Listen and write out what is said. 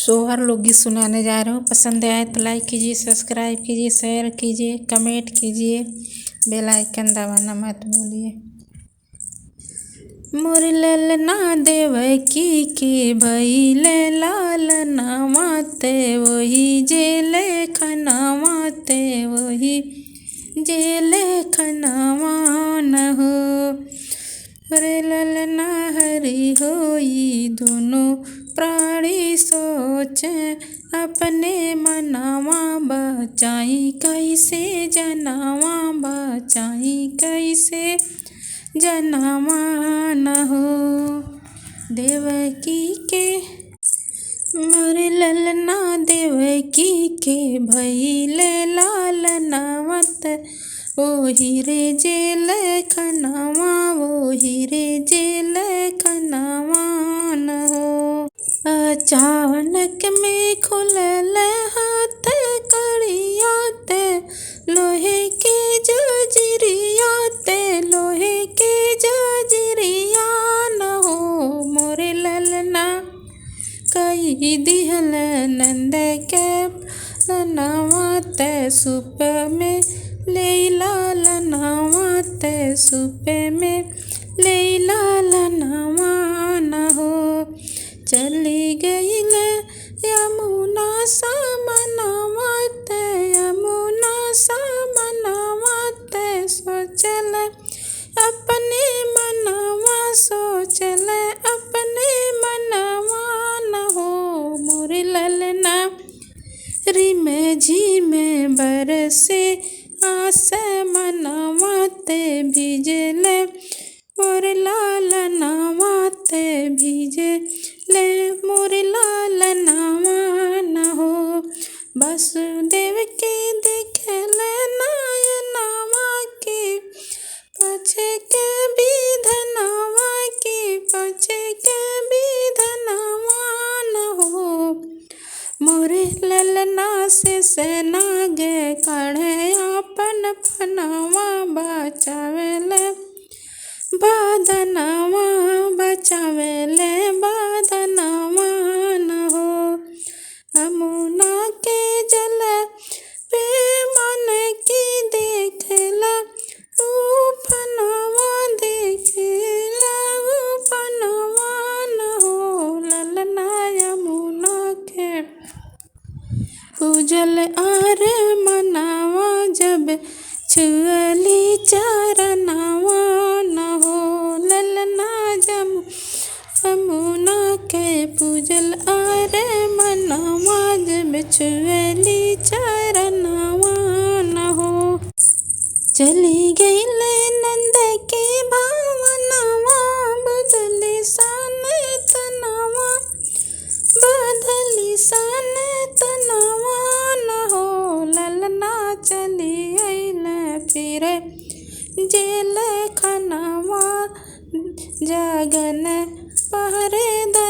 सोहर लोकगीत सुनाने जा रहा हूँ। पसंद आए तो लाइक कीजिए, सब्सक्राइब कीजिए, शेयर कीजिए, कमेंट कीजिए, बेल आइकन दबाना मत भूलिए। मोर ललना देवकी के भइले लालना माते वही जे लेखनावा ते वही जे लेखनावा न हो। रे ललना हरि होई दोनों प्राणी सोचे अपने मनावा बचाई कैसे जनावा बचाई कैसे जनावा न हो। देवकी के मोर ललना देवकी के भइले लालनावत ओही रे जे लेखनावा ओही रे जे लेखनावा न हो। अचानक में खुलल हाथ कड़िया ते लोहे के जजरिया ते लोहे के जजरिया न हो। मोरे ललना कई दिहल नंद के लनावा ते सुप में लैला लनावा ते सुप में लैला लनावा न हो। चली गईल यमुना समनवा ते यमुना समनवा ते सोचल अपने मनवा सोचल अपने मनवा न हो। मोर ललना रिम झिम बरसे आसमनवा ते भिजल मोर लालनावा ते भिजले मोर लालनावा न हो। वासुदेव के देखल नयनवा के पछे के विधनवा के पछे के विधनवा न हो। मोरे ललना से सेनाग काढ़े अपन फनवा बचावेले बदनवा बचावेले बदनवा न हो। यमुना के जल पे मन की देखला फनवा देखला फनवा न हो। ललना यमुना के पूजल आर मनावा जब छुअली चरनावा न हो। ललना यमुना के पूजल आर मनावा जब छुअली चरनावा न हो। चली गईल नंद के भावनावा बदली सन तनावा बदली सन तनावा न हो। ललना चली गईल फिर जेल खनावा जगन पहरेदार